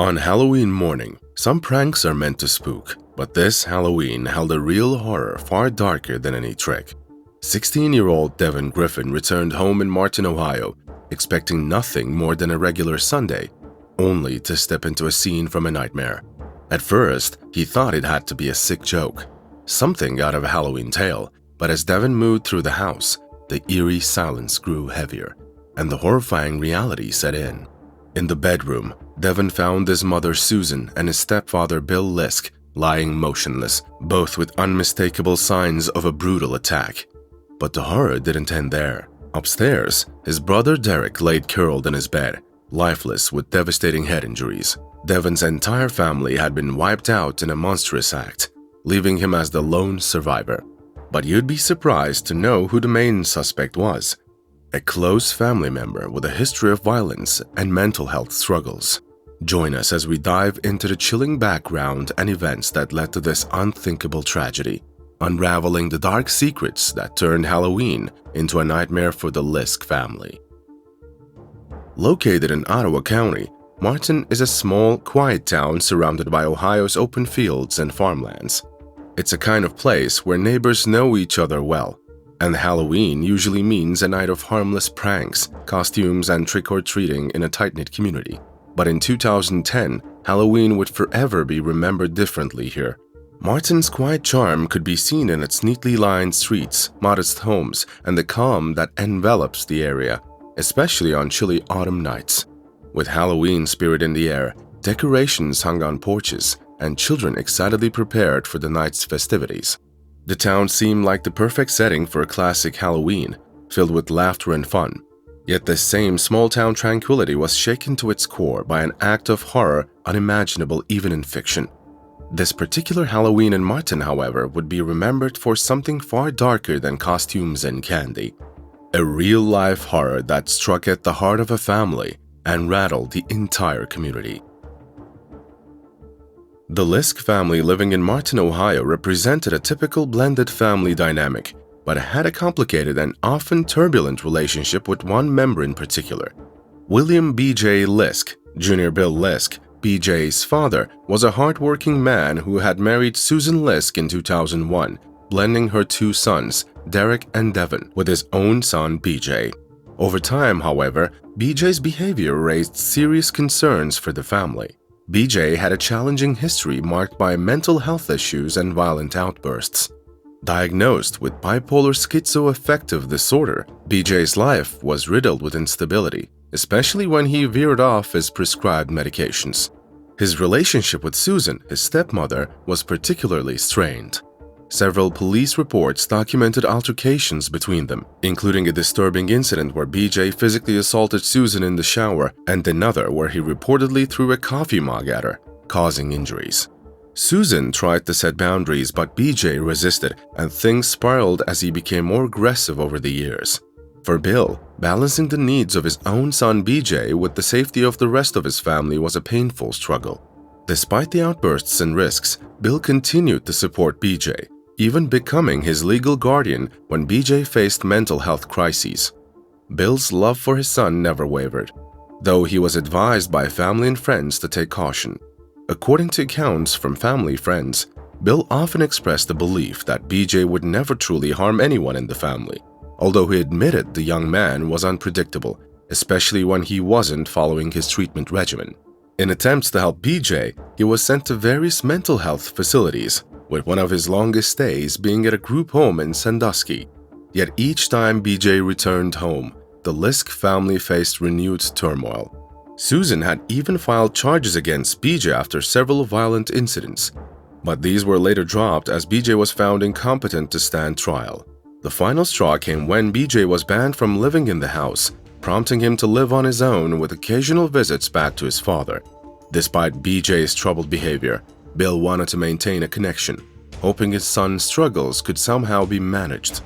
On Halloween morning, some pranks are meant to spook, but this Halloween held a real horror far darker than any trick. 16-year-old Devin Griffin returned home in Martin, Ohio, expecting nothing more than a regular Sunday, only to step into a scene from a nightmare. At first, he thought it had to be a sick joke, something out of a Halloween tale, but as Devin moved through the house, the eerie silence grew heavier, and the horrifying reality set in. In the bedroom, Devin found his mother Susan and his stepfather Bill Lisk lying motionless, both with unmistakable signs of a brutal attack. But the horror didn't end there. Upstairs, his brother Derek laid curled in his bed, lifeless with devastating head injuries. Devin's entire family had been wiped out in a monstrous act, leaving him as the lone survivor. But you'd be surprised to know who the main suspect was. A close family member with a history of violence and mental health struggles. Join us as we dive into the chilling background and events that led to this unthinkable tragedy, unraveling the dark secrets that turned Halloween into a nightmare for the Lisk family. Located in Ottawa County, Martin is a small, quiet town surrounded by Ohio's open fields and farmlands. It's a kind of place where neighbors know each other well, and Halloween usually means a night of harmless pranks, costumes, and trick-or-treating in a tight-knit community. But in 2010, Halloween would forever be remembered differently here. Martin's quiet charm could be seen in its neatly lined streets, modest homes, and the calm that envelops the area, especially on chilly autumn nights. With Halloween spirit in the air, decorations hung on porches, and children excitedly prepared for the night's festivities. The town seemed like the perfect setting for a classic Halloween, filled with laughter and fun. Yet this same small-town tranquility was shaken to its core by an act of horror unimaginable even in fiction. This particular Halloween in Martin, however, would be remembered for something far darker than costumes and candy. A real-life horror that struck at the heart of a family and rattled the entire community. The Lisk family living in Martin, Ohio represented a typical blended family dynamic, but had a complicated and often turbulent relationship with one member in particular. William BJ Lisk, Jr. Bill Lisk, BJ's father, was a hard-working man who had married Susan Lisk in 2001, blending her two sons, Derek and Devin, with his own son BJ. Over time, however, BJ's behavior raised serious concerns for the family. BJ had a challenging history marked by mental health issues and violent outbursts. Diagnosed with bipolar schizoaffective disorder, BJ's life was riddled with instability, especially when he veered off his prescribed medications. His relationship with Susan, his stepmother, was particularly strained. Several police reports documented altercations between them, including a disturbing incident where BJ physically assaulted Susan in the shower and another where he reportedly threw a coffee mug at her, causing injuries. Susan tried to set boundaries, but BJ resisted, and things spiraled as he became more aggressive over the years. For Bill, balancing the needs of his own son BJ with the safety of the rest of his family was a painful struggle. Despite the outbursts and risks, Bill continued to support BJ, even becoming his legal guardian when BJ faced mental health crises. Bill's love for his son never wavered, though he was advised by family and friends to take caution. According to accounts from family friends, Bill often expressed the belief that BJ would never truly harm anyone in the family, although he admitted the young man was unpredictable, especially when he wasn't following his treatment regimen. In attempts to help BJ, he was sent to various mental health facilities, with one of his longest stays being at a group home in Sandusky. Yet each time BJ returned home, the Lisk family faced renewed turmoil. Susan had even filed charges against BJ after several violent incidents, but these were later dropped as BJ was found incompetent to stand trial. The final straw came when BJ was banned from living in the house, prompting him to live on his own with occasional visits back to his father. Despite BJ's troubled behavior, Bill wanted to maintain a connection, hoping his son's struggles could somehow be managed.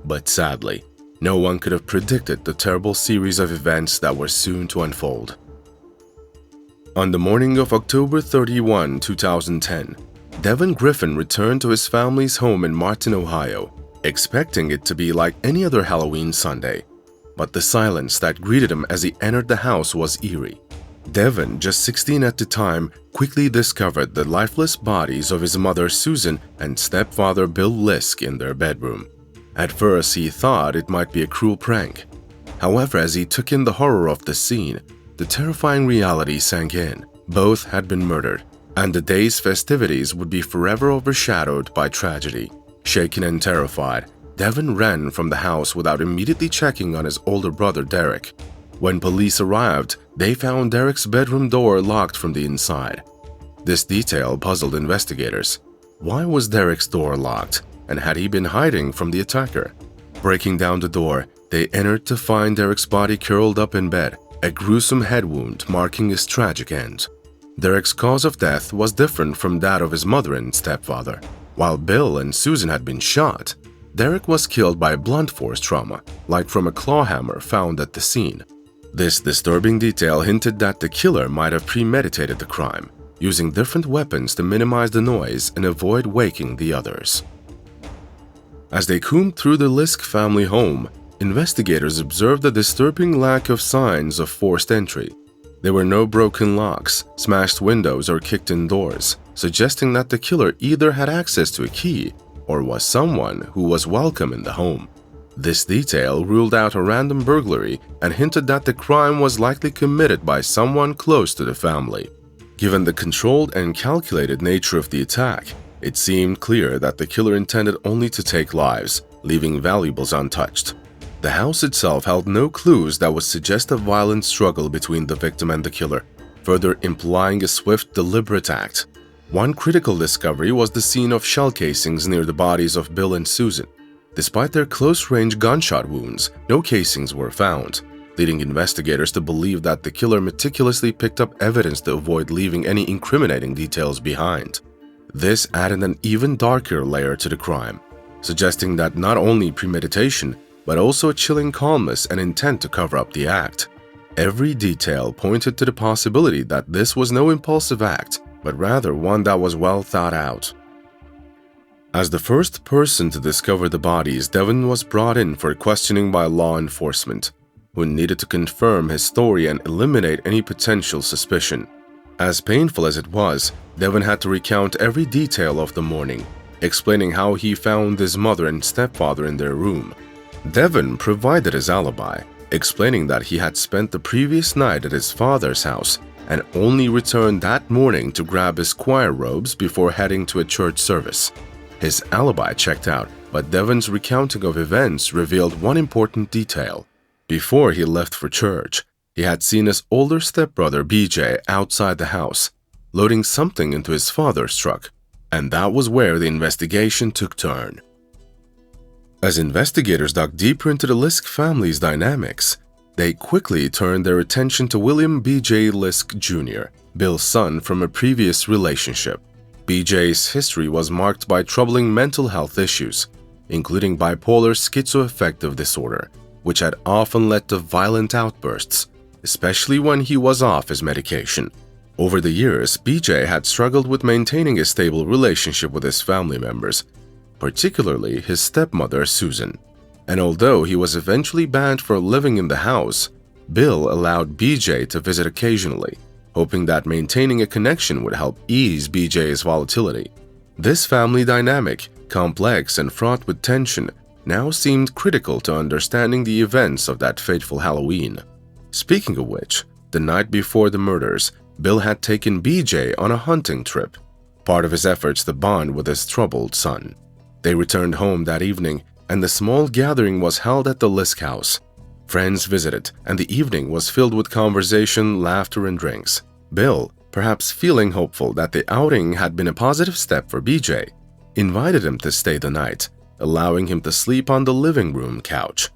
But sadly, no one could have predicted the terrible series of events that were soon to unfold. On the morning of October 31, 2010, Devin Griffin returned to his family's home in Martin, Ohio, expecting it to be like any other Halloween Sunday. But the silence that greeted him as he entered the house was eerie. Devin, just 16 at the time, quickly discovered the lifeless bodies of his mother Susan and stepfather Bill Lisk in their bedroom. At first, he thought it might be a cruel prank. However, as he took in the horror of the scene, the terrifying reality sank in. Both had been murdered, and the day's festivities would be forever overshadowed by tragedy. Shaken and terrified, Devin ran from the house without immediately checking on his older brother Derek. When police arrived, they found Derek's bedroom door locked from the inside. This detail puzzled investigators. Why was Derek's door locked, and had he been hiding from the attacker? Breaking down the door, they entered to find Derek's body curled up in bed, a gruesome head wound marking his tragic end. Derek's cause of death was different from that of his mother and stepfather. While Bill and Susan had been shot, Derek was killed by blunt force trauma, like from a claw hammer found at the scene. This disturbing detail hinted that the killer might have premeditated the crime, using different weapons to minimize the noise and avoid waking the others. As they combed through the Lisk family home, investigators observed a disturbing lack of signs of forced entry. There were no broken locks, smashed windows, or kicked-in doors, suggesting that the killer either had access to a key or was someone who was welcome in the home. This detail ruled out a random burglary and hinted that the crime was likely committed by someone close to the family. Given the controlled and calculated nature of the attack, it seemed clear that the killer intended only to take lives, leaving valuables untouched. The house itself held no clues that would suggest a violent struggle between the victim and the killer, further implying a swift, deliberate act. One critical discovery was the scene of shell casings near the bodies of Bill and Susan. Despite their close-range gunshot wounds, no casings were found, leading investigators to believe that the killer meticulously picked up evidence to avoid leaving any incriminating details behind. This added an even darker layer to the crime, suggesting that not only premeditation, but also a chilling calmness and intent to cover up the act. Every detail pointed to the possibility that this was no impulsive act, but rather one that was well thought out. As the first person to discover the bodies, Devin was brought in for questioning by law enforcement, who needed to confirm his story and eliminate any potential suspicion. As painful as it was, Devin had to recount every detail of the morning, explaining how he found his mother and stepfather in their room. Devin provided his alibi, explaining that he had spent the previous night at his father's house and only returned that morning to grab his choir robes before heading to a church service. His alibi checked out, but Devin's recounting of events revealed one important detail. Before he left for church, he had seen his older stepbrother BJ outside the house, loading something into his father's truck, and that was where the investigation took turn. As investigators dug deeper into the Lisk family's dynamics, they quickly turned their attention to William BJ Lisk Jr., Bill's son from a previous relationship. BJ's history was marked by troubling mental health issues, including bipolar schizoaffective disorder, which had often led to violent outbursts, especially when he was off his medication. Over the years, BJ had struggled with maintaining a stable relationship with his family members, particularly his stepmother Susan. And although he was eventually banned for living in the house, Bill allowed BJ to visit occasionally, hoping that maintaining a connection would help ease BJ's volatility. This family dynamic, complex and fraught with tension, now seemed critical to understanding the events of that fateful Halloween. Speaking of which, the night before the murders, Bill had taken BJ on a hunting trip, part of his efforts to bond with his troubled son. They returned home that evening, and the small gathering was held at the Lisk house. Friends visited, and the evening was filled with conversation, laughter, and drinks. Bill, perhaps feeling hopeful that the outing had been a positive step for BJ, invited him to stay the night, allowing him to sleep on the living room couch.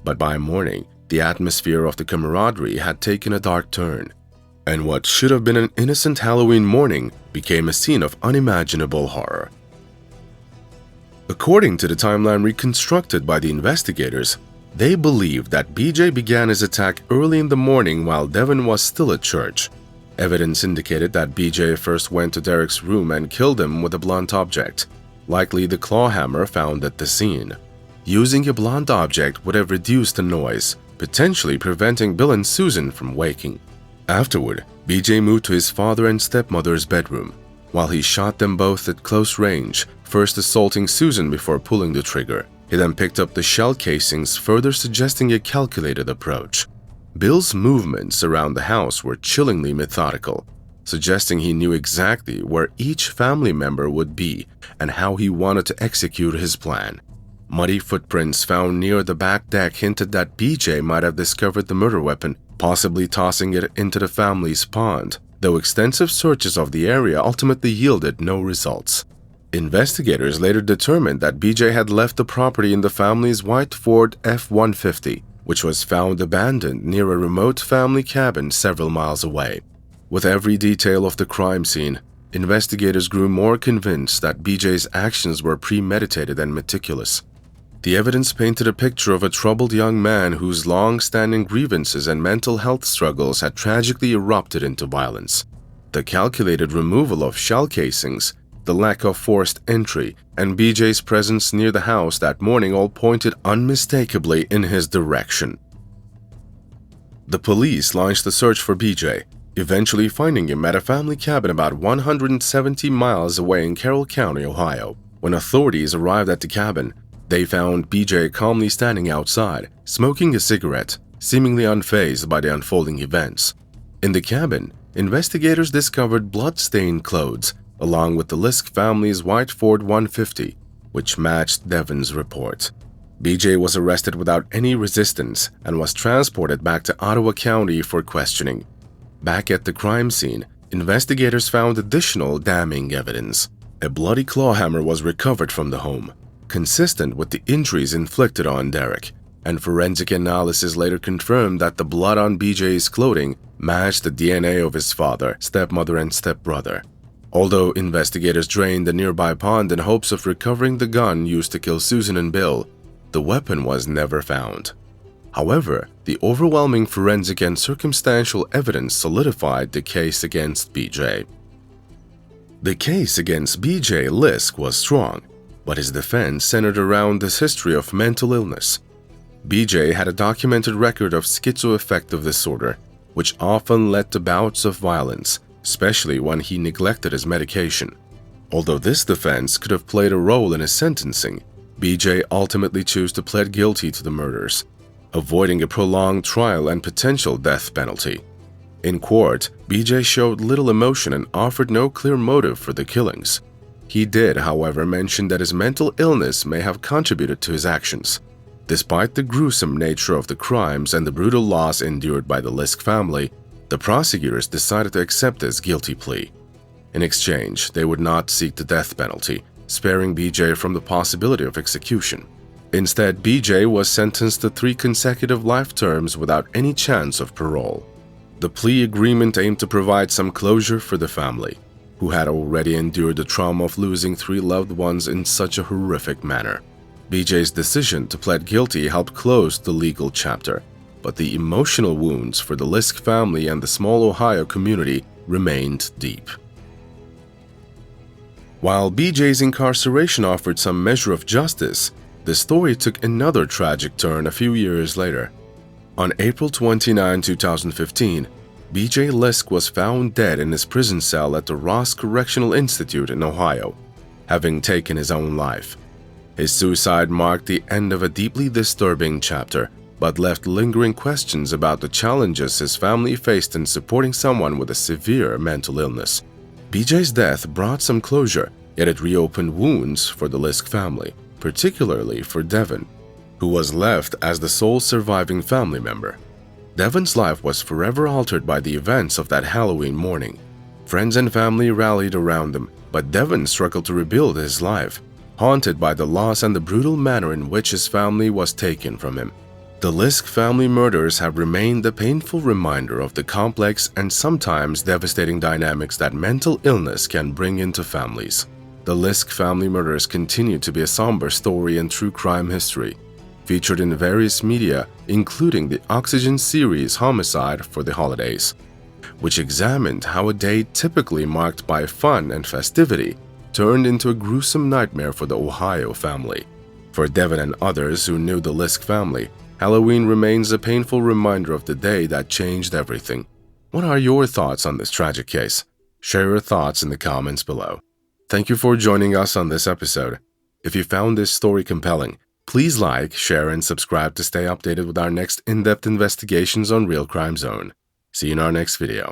But by morning, the atmosphere of the camaraderie had taken a dark turn, and what should have been an innocent Halloween morning became a scene of unimaginable horror. According to the timeline reconstructed by the investigators, they believed that BJ began his attack early in the morning while Devin was still at church. Evidence indicated that BJ first went to Derek's room and killed him with a blunt object, likely the claw hammer found at the scene. Using a blunt object would have reduced the noise, potentially preventing Bill and Susan from waking. Afterward, BJ moved to his father and stepmother's bedroom, while he shot them both at close range, first assaulting Susan before pulling the trigger. He then picked up the shell casings, further suggesting a calculated approach. Bill's movements around the house were chillingly methodical, suggesting he knew exactly where each family member would be and how he wanted to execute his plan. Muddy footprints found near the back deck hinted that BJ might have discovered the murder weapon, possibly tossing it into the family's pond, though extensive searches of the area ultimately yielded no results. Investigators later determined that BJ had left the property in the family's white Ford F-150, which was found abandoned near a remote family cabin several miles away. With every detail of the crime scene, investigators grew more convinced that BJ's actions were premeditated and meticulous. The evidence painted a picture of a troubled young man whose long-standing grievances and mental health struggles had tragically erupted into violence. The calculated removal of shell casings, the lack of forced entry, and BJ's presence near the house that morning all pointed unmistakably in his direction. The police launched a search for BJ, eventually finding him at a family cabin about 170 miles away in Carroll County, Ohio. When authorities arrived at the cabin, they found BJ calmly standing outside, smoking a cigarette, seemingly unfazed by the unfolding events. In the cabin, investigators discovered blood-stained clothes, along with the Lisk family's white Ford 150, which matched Devon's report. BJ was arrested without any resistance and was transported back to Ottawa County for questioning. Back at the crime scene, investigators found additional damning evidence. A bloody claw hammer was recovered from the home, consistent with the injuries inflicted on Derek, and forensic analysis later confirmed that the blood on BJ's clothing matched the DNA of his father, stepmother, and stepbrother. Although investigators drained the nearby pond in hopes of recovering the gun used to kill Susan and Bill, the weapon was never found. However, the overwhelming forensic and circumstantial evidence solidified the case against BJ. The case against BJ Lisk was strong, but his defense centered around this history of mental illness. BJ had a documented record of schizoaffective disorder, which often led to bouts of violence, especially when he neglected his medication. Although this defense could have played a role in his sentencing, BJ ultimately chose to plead guilty to the murders, avoiding a prolonged trial and potential death penalty. In court, BJ showed little emotion and offered no clear motive for the killings. He did, however, mention that his mental illness may have contributed to his actions. Despite the gruesome nature of the crimes and the brutal loss endured by the Lisk family, the prosecutors decided to accept his guilty plea. In exchange, they would not seek the death penalty, sparing BJ from the possibility of execution. Instead, BJ was sentenced to 3 consecutive life terms without any chance of parole. The plea agreement aimed to provide some closure for the family, who had already endured the trauma of losing 3 loved ones in such a horrific manner. BJ's decision to plead guilty helped close the legal chapter, but the emotional wounds for the Lisk family and the small Ohio community remained deep. While BJ's incarceration offered some measure of justice, the story took another tragic turn a few years later. On April 29, 2015, BJ Lisk was found dead in his prison cell at the Ross Correctional Institute in Ohio, having taken his own life. His suicide marked the end of a deeply disturbing chapter, but left lingering questions about the challenges his family faced in supporting someone with a severe mental illness. BJ's death brought some closure, yet it reopened wounds for the Lisk family, particularly for Devon, who was left as the sole surviving family member. Devon's life was forever altered by the events of that Halloween morning. Friends and family rallied around him, but Devon struggled to rebuild his life, haunted by the loss and the brutal manner in which his family was taken from him. The Lisk family murders have remained a painful reminder of the complex and sometimes devastating dynamics that mental illness can bring into families. The Lisk family murders continue to be a somber story in true crime history, featured in various media, including the Oxygen series Homicide for the Holidays, which examined how a day typically marked by fun and festivity turned into a gruesome nightmare for the Ohio family. For Devon and others who knew the Lisk family, Halloween remains a painful reminder of the day that changed everything. What are your thoughts on this tragic case? Share your thoughts in the comments below. Thank you for joining us on this episode. If you found this story compelling, please like, share, and subscribe to stay updated with our next in-depth investigations on Real Crime Zone. See you in our next video.